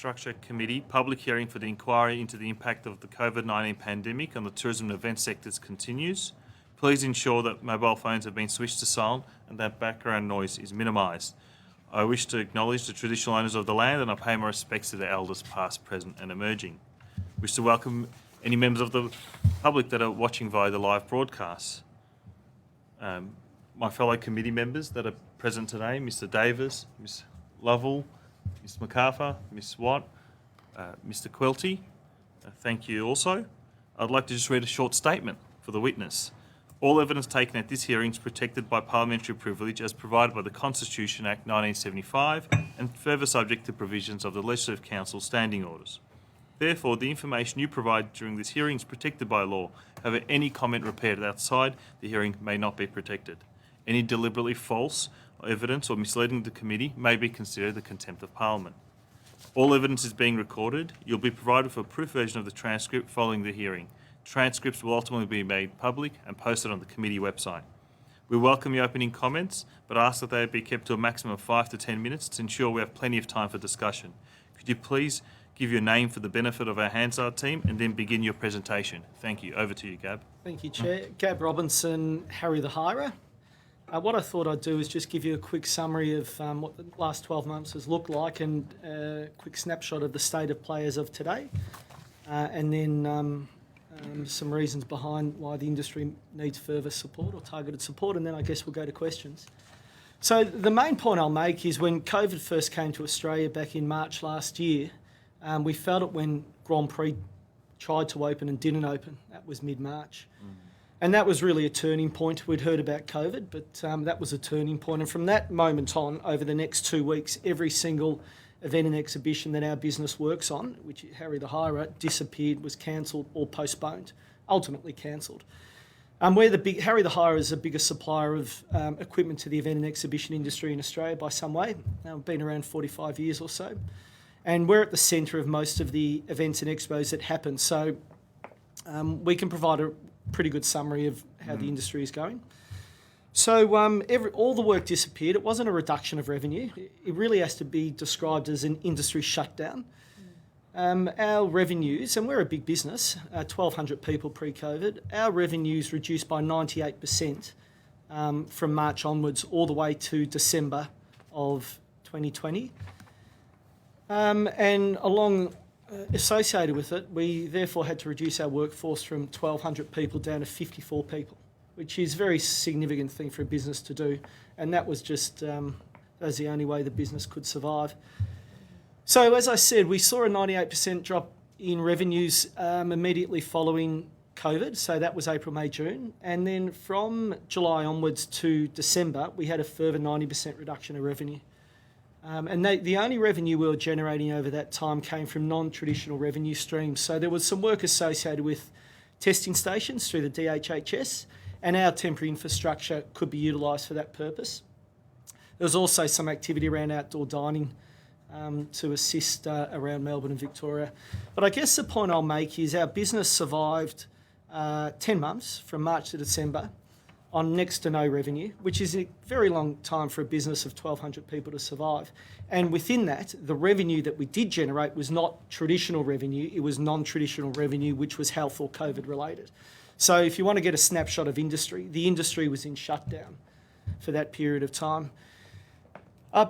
Infrastructure Committee public hearing for the inquiry into the impact of the COVID-19 pandemic on the tourism and event sectors continues. Please ensure that mobile phones have been switched to silent and that background noise is minimised. I wish to acknowledge the traditional owners of the land and I pay my respects to the elders past, present and emerging. I wish to welcome any members of the public that are watching via the live broadcast. My fellow committee members that are present today, Mr Davis, Ms Lovell, Ms MacArthur, Ms Watt, Mr Quilty, thank you also. I'd like to just read a short statement for the witness. All evidence taken at this hearing is protected by parliamentary privilege as provided by the Constitution Act 1975 and further subject to provisions of the Legislative Council standing orders. Therefore, the information you provide during this hearing is protected by law. However, any comment prepared outside the hearing may not be protected. Any deliberately false evidence or misleading the committee may be considered a contempt of Parliament. All evidence is being recorded. You'll be provided with a proof version of the transcript following the hearing. Transcripts will ultimately be made public and posted on the committee website. We welcome your opening comments, but ask that they be kept to a maximum of 5 to 10 minutes to ensure we have plenty of time for discussion. Could you please give your name for the benefit of our Hansard team and then begin your presentation? Thank you. Over to you, Gab. Thank you, Chair. Gab Robinson, Harry the Hirer. What I thought I'd do is just give you a quick summary of what the last 12 months has looked like and a quick snapshot of the state of play as of today, and then some reasons behind why the industry needs further support or targeted support, and then I guess we'll go to questions. So the main point I'll make is when COVID first came to Australia back in March last year, we felt it when Grand Prix tried to open and didn't open. That was mid-March. And that was really a turning point. We'd heard about COVID, but that was a turning point. And from that moment on, over the next 2 weeks, every single event and exhibition that our business works on, which Harry the Hirer, disappeared, was cancelled or postponed, ultimately cancelled. Harry the Hirer is the biggest supplier of equipment to the event and exhibition industry in Australia by some way. We've been around 45 years or so. And we're at the centre of most of the events and expos that happen. So we can provide a pretty good summary of how the industry is going. So all the work disappeared. It wasn't a reduction of revenue. It really has to be described as an industry shutdown. Our revenues, and we're a big business, 1,200 people pre-COVID, our revenues reduced by 98% from March onwards all the way to December of 2020. Associated with it, we therefore had to reduce our workforce from 1,200 people down to 54 people, which is a very significant thing for a business to do. And that was just that's the only way the business could survive. So as I said, we saw a 98% drop in revenues immediately following COVID. So that was April, May, June. And then from July onwards to December, we had a further 90% reduction of revenue. And the only revenue we were generating over that time came from non-traditional revenue streams. So there was some work associated with testing stations through the DHHS, and our temporary infrastructure could be utilised for that purpose. There was also some activity around outdoor dining to assist around Melbourne and Victoria. But I guess the point I'll make is our business survived 10 months from March to December on next to no revenue, which is a very long time for a business of 1,200 people to survive. And within that, the revenue that we did generate was not traditional revenue, it was non-traditional revenue, which was health or COVID related. So if you want to get a snapshot of industry, the industry was in shutdown for that period of time.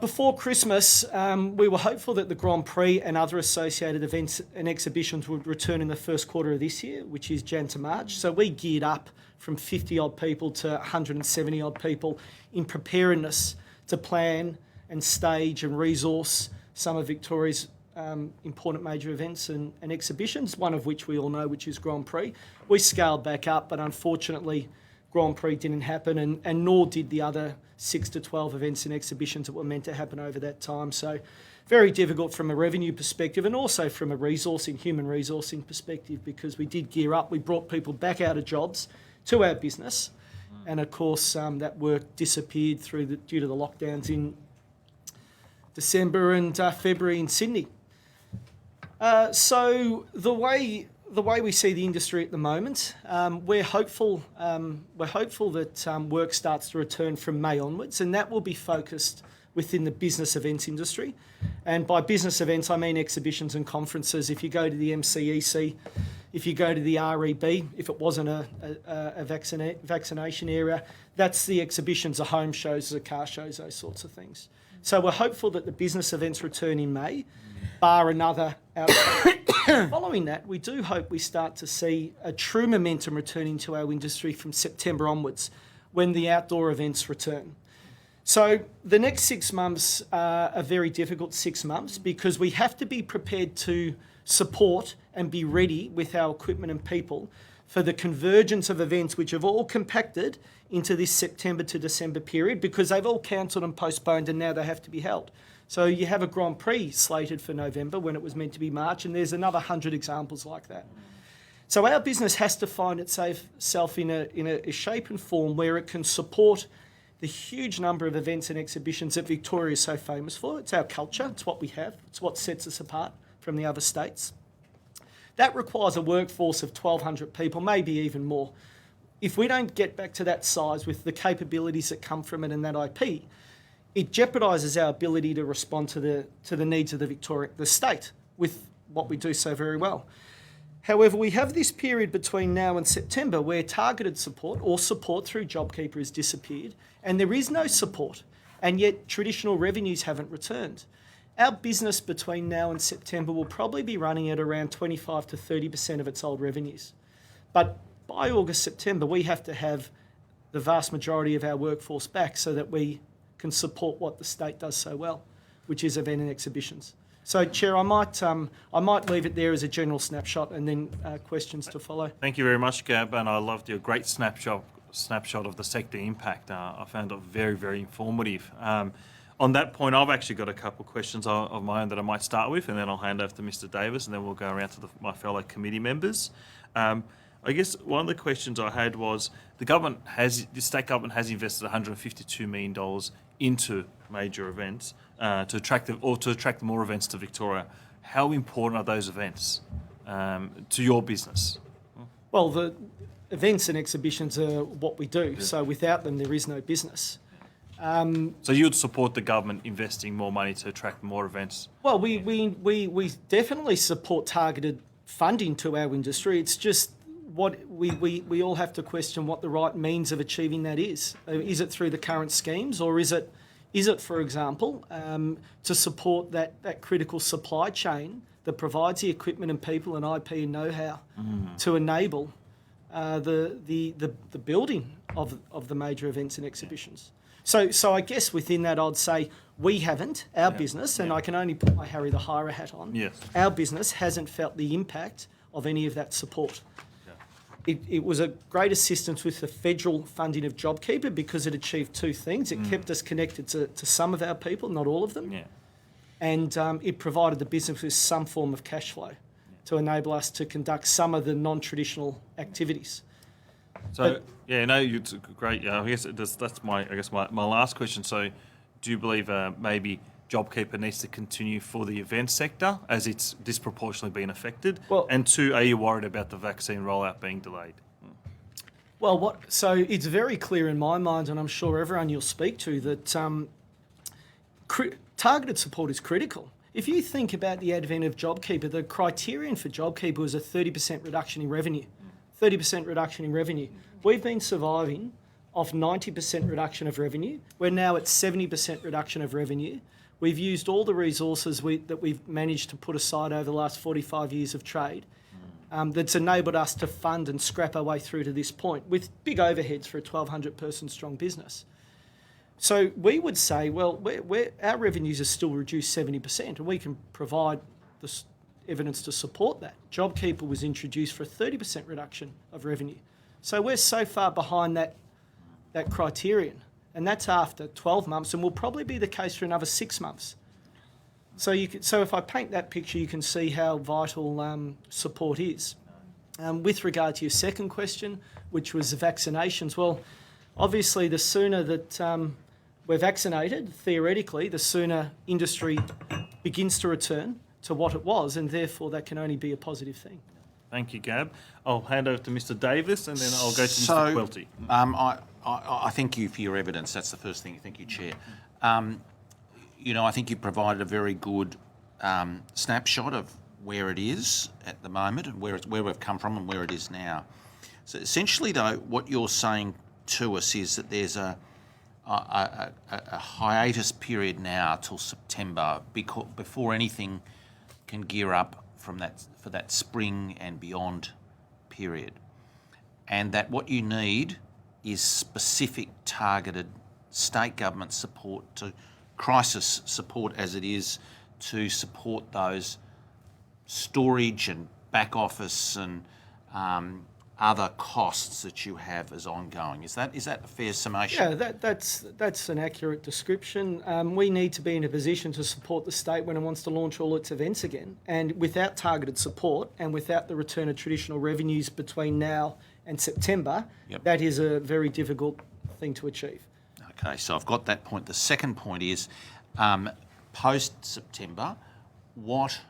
Before Christmas, we were hopeful that the Grand Prix and other associated events and exhibitions would return in the first quarter of this year, which is Jan to March. So we geared up from 50-odd people to 170-odd people in preparedness to plan and stage and resource some of Victoria's important major events and exhibitions, one of which we all know, which is Grand Prix. We scaled back up, but unfortunately Grand Prix didn't happen, and nor did the other 6 to 12 events and exhibitions that were meant to happen over that time. So very difficult from a revenue perspective and also from a human resourcing perspective, because we did gear up. We brought people back out of jobs to our business, and of course that work disappeared due to the lockdowns in December and February in Sydney. So the way we see the industry at the moment, we're hopeful that work starts to return from May onwards, and that will be focused within the business events industry. And by business events, I mean exhibitions and conferences. If you go to the MCEC, if you go to the REB, if it wasn't a vaccination area, that's the exhibitions, the home shows, the car shows, those sorts of things. So we're hopeful that the business events return in May, bar another outbreak. Following that, we do hope we start to see a true momentum returning to our industry from September onwards, when the outdoor events return. So the next 6 months are a very difficult 6 months because we have to be prepared to support and be ready with our equipment and people for the convergence of events which have all compacted into this September to December period because they've all cancelled and postponed and now they have to be held. So you have a Grand Prix slated for November when it was meant to be March, and there's another 100 examples like that. So our business has to find itself in a shape and form where it can support the huge number of events and exhibitions that Victoria is so famous for. It's our culture, it's what we have, it's what sets us apart from the other states. That requires a workforce of 1,200 people, maybe even more. If we don't get back to that size with the capabilities that come from it and that IP, it jeopardises our ability to respond to the needs of the state with what we do so very well. However, we have this period between now and September where targeted support or support through JobKeeper has disappeared and there is no support, and yet traditional revenues haven't returned. Our business between now and September will probably be running at around 25 to 30% of its old revenues. But by August, September, we have to have the vast majority of our workforce back so that we can support what the state does so well, which is event and exhibitions. So, Chair, I might leave it there as a general snapshot and then questions to follow. Thank you very much, Gab, and I loved your great snapshot of the sector impact. I found it very, very informative. On that point, I've actually got a couple of questions of my own that I might start with, and then I'll hand over to Mr. Davis, and then we'll go around to my fellow committee members. I guess one of the questions I had was the state government has invested $152 million into major events to attract more events to Victoria. How important are those events to your business? Well, the events and exhibitions are what we do. Yeah. So without them, there is no business. So you'd support the government investing more money to attract more events? Well, we definitely support targeted funding to our industry. It's just what we all have to question what the right means of achieving that is. Is it through the current schemes, or is it, for example, to support that critical supply chain that provides the equipment and people and IP and know-how to enable the building of the major events and exhibitions? So I guess within that I'd say we haven't, our business, and I can only put my Harry the Hirer hat on, our business hasn't felt the impact of any of that support. It was a great assistance with the federal funding of JobKeeper because it achieved two things. It kept us connected to some of our people, not all of them, and it provided the business with some form of cash flow to enable us to conduct some of the non-traditional activities. So, it's great. I guess that's my last question. So, do you believe maybe JobKeeper needs to continue for the event sector as it's disproportionately been affected? Well, and two, are you worried about the vaccine rollout being delayed? Well, so it's very clear in my mind, and I'm sure everyone you'll speak to, that targeted support is critical. If you think about the advent of JobKeeper, the criterion for JobKeeper was a 30% reduction in revenue. 30% reduction in revenue. We've been surviving off 90% reduction of revenue. We're now at 70% reduction of revenue. We've used all the resources that we've managed to put aside over the last 45 years of trade that's enabled us to fund and scrap our way through to this point with big overheads for a 1,200 person strong business. So we would say, well, our revenues are still reduced 70%, and we can provide the evidence to support that. JobKeeper was introduced for a 30% reduction of revenue. So we're so far behind that criterion, and that's after 12 months, and will probably be the case for another 6 months. So if I paint that picture, you can see how vital support is. With regard to your second question, which was the vaccinations, well, obviously the sooner that we're vaccinated, theoretically, the sooner industry begins to return to what it was, and therefore that can only be a positive thing. Thank you, Gab. I'll hand over to Mr. Davis, and then I'll go to Mr. Quilty. I thank you for your evidence. That's the first thing. Thank you, Chair. I think you provided a very good snapshot of where it is at the moment and where we've come from and where it is now. So essentially, though, what you're saying to us is that there's a hiatus period now till September before anything can gear up for that spring and beyond period, and that what you need is specific targeted state government support, to crisis support as it is, to support those storage and back office and other costs that you have as ongoing. Is that a fair summation? Yeah, that's an accurate description. We need to be in a position to support the state when it wants to launch all its events again. And without targeted support and without the return of traditional revenues between now and September, that is a very difficult thing to achieve. Okay, so I've got that point. The second point is, post-September, what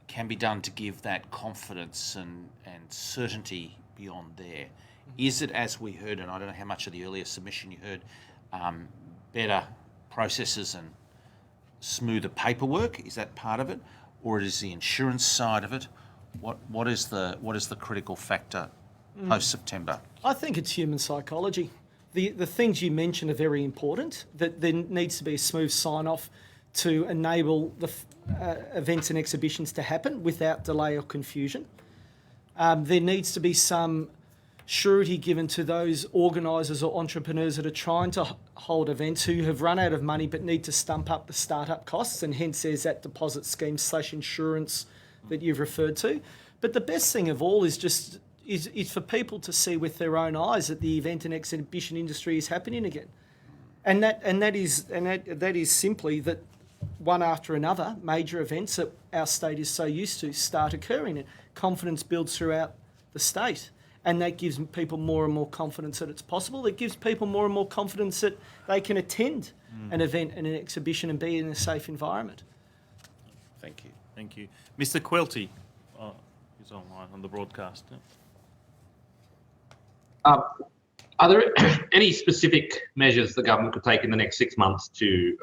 can be done to give that confidence and certainty beyond there? Is it, as we heard, and I don't know how much of the earlier submission you heard, better processes and smoother paperwork? Is that part of it, or is the insurance side of it? What is the critical factor post September? I think it's human psychology. The things you mentioned are very important. That there needs to be a smooth sign off to enable the events and exhibitions to happen without delay or confusion. There needs to be some surety given to those organisers or entrepreneurs that are trying to hold events who have run out of money but need to stump up the startup costs, and hence there's that deposit scheme / insurance that you've referred to. But the best thing of all is for people to see with their own eyes that the event and exhibition industry is happening again, and that is simply that one after another major events that our state is so used to start occurring, and confidence builds throughout the state, and that gives people more and more confidence that it's possible. It gives people more and more confidence that they can attend an event and an exhibition and be in a safe environment. Thank you. Thank you. Mr. Quilty, he's online on the broadcast. Are there any specific measures the government could take in the next 6 months to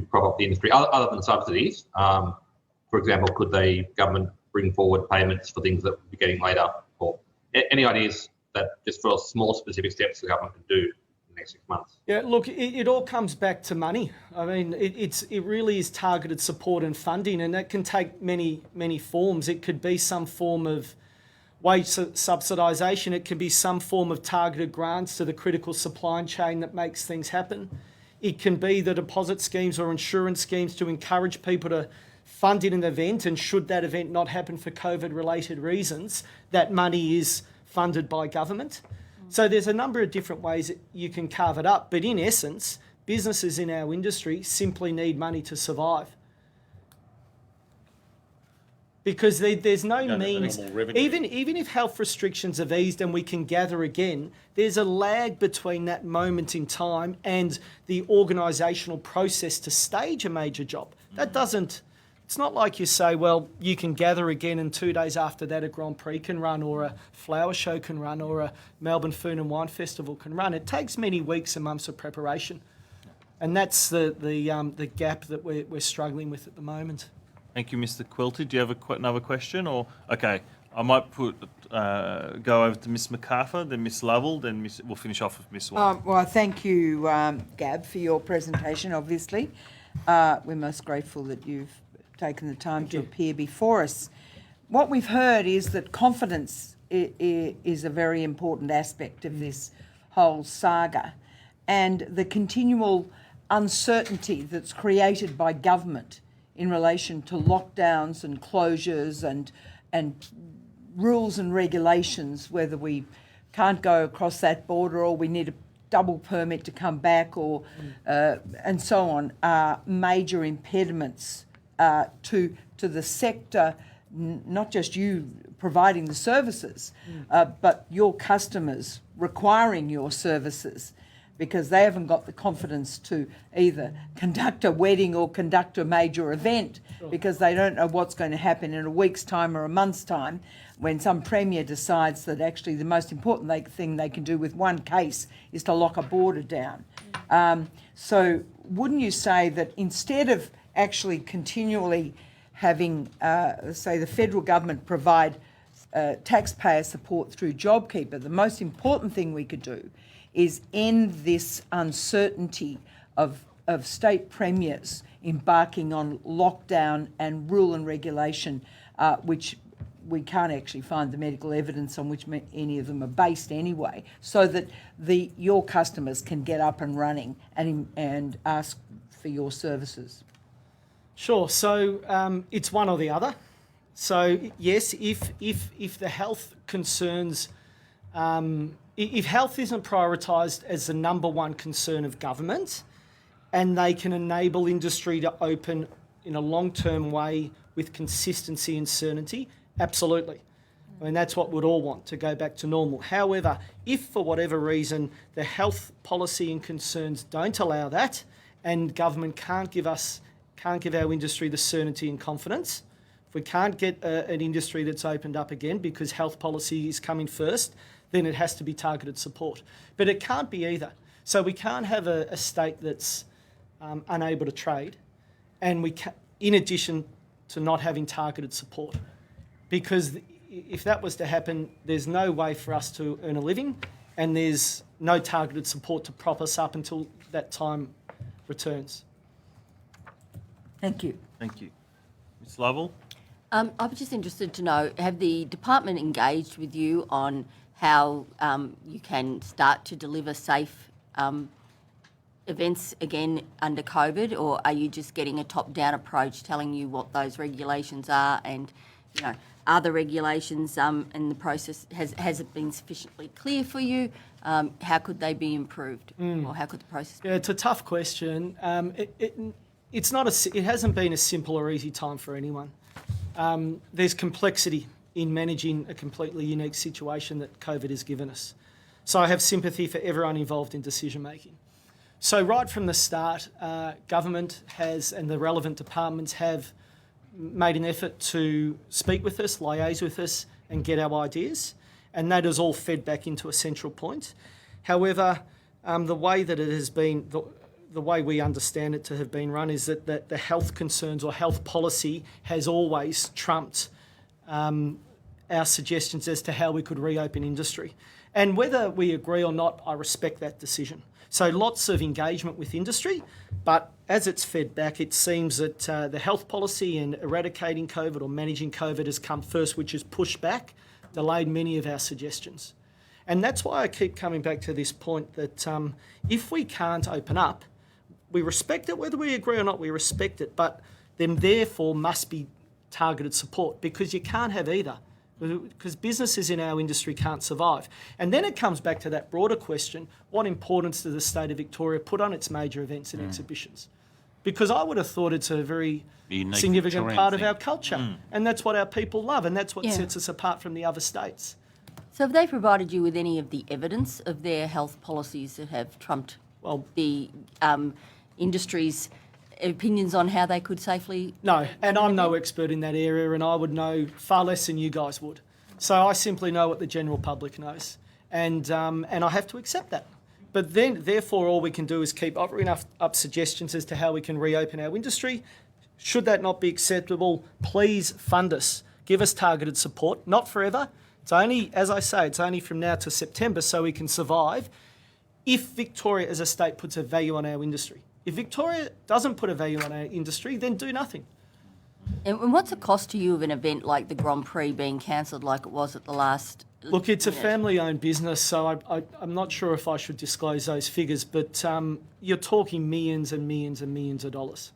prop up the industry, other than subsidies? For example, could the government bring forward payments for things that would be getting later? Or any ideas that just for small specific steps the government could do in the next 6 months? Yeah, look, it all comes back to money. I mean, it really is targeted support and funding, and that can take many forms. It could be some form of wage subsidisation. It can be some form of targeted grants to the critical supply chain that makes things happen. It can be the deposit schemes or insurance schemes to encourage people to fund in an event, and should that event not happen for COVID-related reasons, that money is funded by government. So there's a number of different ways that you can carve it up, but in essence, businesses in our industry simply need money to survive. Because there's no means, even if health restrictions have eased and we can gather again, there's a lag between that moment in time and the organisational process to stage a major job. That doesn't, it's not like you say, well, you can gather again and 2 days after that a Grand Prix can run, or a flower show can run, or a Melbourne Food and Wine Festival can run. It takes many weeks and months of preparation. And that's the gap that we're struggling with at the moment. Thank you, Mr. Quilty. Do you have another question? Or okay, I might go over to Miss McArthur, then Miss Lovell, then we'll finish off with Miss White. Well, thank you, Gab, for your presentation. Obviously, we're most grateful that you've taken the time to appear before us. What we've heard is that confidence is a very important aspect of this whole saga, and the continual uncertainty that's created by government in relation to lockdowns and closures and rules and regulations, whether we can't go across that border or we need a double permit to come back, or and so on, are major impediments to the sector, not just you providing the services, but your customers requiring your services, because they haven't got the confidence to either conduct a wedding or conduct a major event, because they don't know what's going to happen in a week's time or a month's time, when some premier decides that actually the most important thing they can do with one case is to lock a border down. So wouldn't you say that instead of actually continually having, say, the federal government provide taxpayer support through JobKeeper, the most important thing we could do is end this uncertainty of state premiers embarking on lockdown and rule and regulation, which we can't actually find the medical evidence on which any of them are based anyway, so that your customers can get up and running and ask for your services? Sure. So it's one or the other. So yes, if the health concerns, if health isn't prioritised as the number one concern of government, and they can enable industry to open in a long-term way with consistency and certainty, absolutely. I mean, that's what we'd all want, to go back to normal. However, if for whatever reason the health policy and concerns don't allow that, and government can't give our industry the certainty and confidence, if we can't get an industry that's opened up again because health policy is coming first, then it has to be targeted support. But it can't be either. So we can't have a state that's unable to trade, and in addition to not having targeted support. Because if that was to happen, there's no way for us to earn a living, and there's no targeted support to prop us up until that time returns. Thank you. Thank you. Ms Lovell? I was just interested to know, have the department engaged with you on how you can start to deliver safe events again under COVID, or are you just getting a top-down approach telling you what those regulations are, and, you know, are the regulations and the process, has it been sufficiently clear for you? How could they be improved, or how could the process be? Yeah, it's a tough question. It hasn't been a simple or easy time for anyone. There's complexity in managing a completely unique situation that COVID has given us. So I have sympathy for everyone involved in decision making. So right from the start, government has, and the relevant departments have, made an effort to speak with us, liaise with us, and get our ideas, and that is all fed back into a central point. However, the way that it has been, the way we understand it to have been run, is that the health concerns or health policy has always trumped our suggestions as to how we could reopen industry. And whether we agree or not, I respect that decision. So lots of engagement with industry, but as it's fed back, it seems that the health policy and eradicating COVID or managing COVID has come first, which has pushed back, delayed many of our suggestions. And that's why I keep coming back to this point that if we can't open up, we respect it, whether we agree or not, we respect it, but then therefore must be targeted support, because you can't have either, because businesses in our industry can't survive. And then it comes back to that broader question, what importance does the state of Victoria put on its major events and exhibitions? Because I would have thought it's a very significant Victorian part thing. of our culture, and that's what our people love, and that's what sets us apart from the other states. So have they provided you with any of the evidence of their health policies that have trumped the industry's opinions on how they could safely... No, and I'm no expert in that area, and I would know far less than you guys would. So I simply know what the general public knows, and I have to accept that. But then, therefore, all we can do is keep offering up suggestions as to how we can reopen our industry. Should that not be acceptable, please fund us. Give us targeted support, not forever. It's only, as I say, it's only from now to September, so we can survive if Victoria as a state puts a value on our industry. If Victoria doesn't put a value on our industry, then do nothing. And what's the cost to you of an event like the Grand Prix being cancelled like it was at the last... Look, it's a family-owned business, so I'm not sure if I should disclose those figures, but you're talking millions and millions and millions of dollars.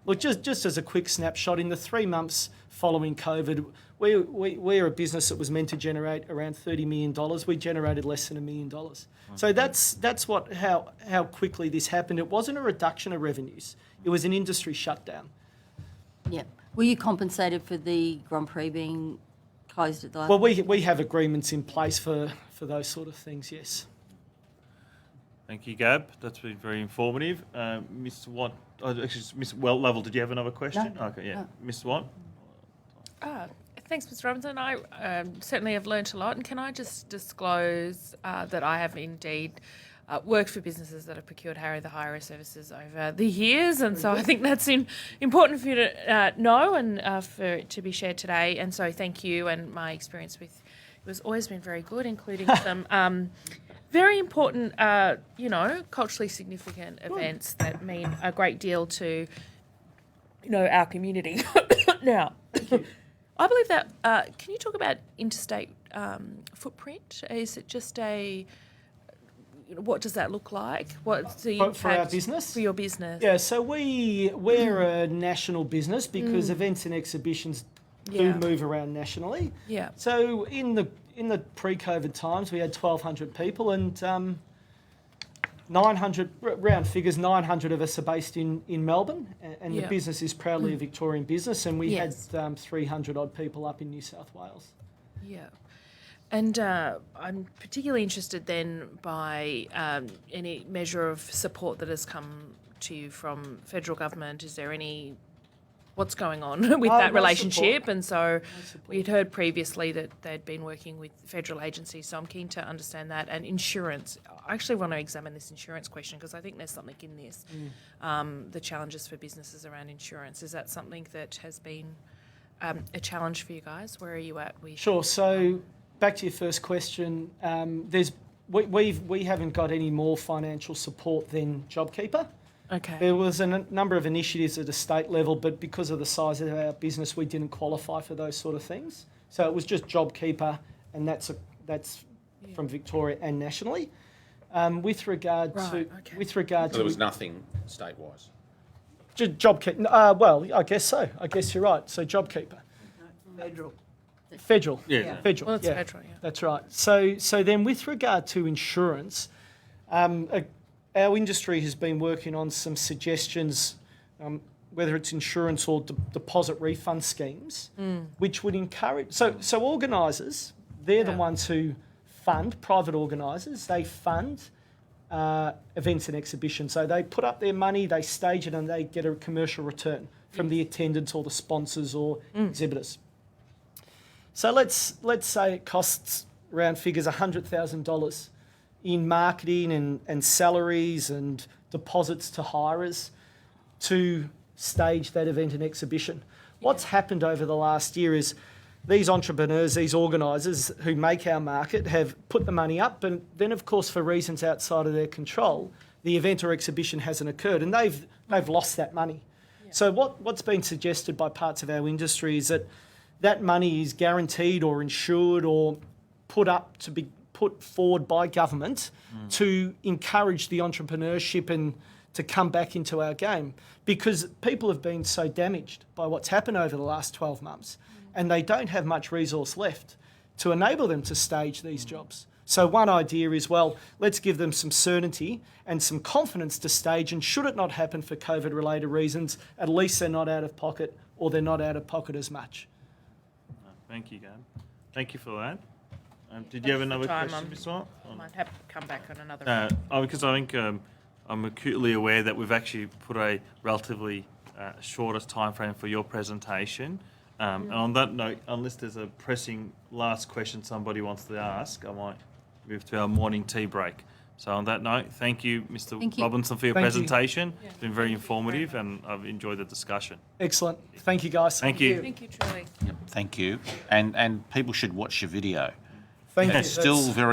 Look, just as a quick snapshot, in the 3 months following COVID, we're a business that was meant to generate around $30 million. We generated less than $1 million. So that's how quickly this happened. It wasn't a reduction of revenues. It was an industry shutdown. Yeah. Were you compensated for the Grand Prix being closed at the last... Well, we have agreements in place for those sort of things, yes. Thank you, Gab. That's been very informative. Ms. Watt, Ms. Lovell, did you have another question? No. Okay, yeah. No. Ms. Watt? Thanks, Mr. Robinson. I certainly have learnt a lot, and can I just disclose that I have indeed worked for businesses that have procured the hire services over the years, and so I think that's important for you to know and for it to be shared today. And so thank you, and my experience with it has always been very good, including some very important, culturally significant events that mean a great deal to, our community. Now, I believe that, can you talk about interstate footprint? Is it just what does that look like? What's the impact For our business? For your business? Yeah, so we're a national business because events and exhibitions do move around nationally. Yeah. So in the pre-COVID times, we had 1,200 people, and 900, round figures, 900 of us are based in Melbourne, and the business is proudly a Victorian business, and we had 300 odd people up in New South Wales. Yeah. And I'm particularly interested then by any measure of support that has come to you from federal government. Is there what's going on with that relationship? And so we'd heard previously that they'd been working with federal agencies, so I'm keen to understand that. And insurance, I actually want to examine this insurance question because I think there's something in this, the challenges for businesses around insurance. Is that something that has been a challenge for you guys? Where are you at? Sure, so back to your first question, we haven't got any more financial support than JobKeeper. Okay. There was a number of initiatives at a state level, but because of the size of our business, we didn't qualify for those sort of things. So it was just JobKeeper, and that's from Victoria and nationally. With regard to So there was nothing state-wise. JobKeeper, well, I guess so. I guess you're right. So JobKeeper. Federal. Yeah. Federal. Well, it's federal, yeah. That's right. So then with regard to insurance, our industry has been working on some suggestions, whether it's insurance or deposit refund schemes, which would encourage... So organisers, they're the ones who fund, private organisers, they fund events and exhibitions. So they put up their money, they stage it, and they get a commercial return from the attendants or the sponsors or exhibitors. So let's say it costs, round figures, $100,000 in marketing and salaries and deposits to hirers to stage that event and exhibition. What's happened over the last year is these entrepreneurs, these organisers who make our market have put the money up, and then of course for reasons outside of their control, the event or exhibition hasn't occurred and they've lost that money. Yeah. So what's been suggested by parts of our industry is that money is guaranteed or insured or put forward by government to encourage the entrepreneurship and to come back into our game, because people have been so damaged by what's happened over the last 12 months and they don't have much resource left to enable them to stage these jobs. So one idea is, well, let's give them some certainty and some confidence to stage, and should it not happen for COVID-related reasons, at least they're not out of pocket, or they're not out of pocket as much. Thank you, Gab. Thank you for that. Did you have another question, Ms. Watt? I might have to come back on another Because I think I'm acutely aware that we've actually put a relatively shorter time frame for your presentation. And on that note, unless there's a pressing last question somebody wants to ask, I might move to our morning tea break. So on that note, thank you, Mr. Robinson, for your presentation. It's been very informative and I've enjoyed the discussion. Excellent. Thank you, guys. Thank you. Thank you, truly. Yep, thank you. And people should watch your video. Thank you. It's still very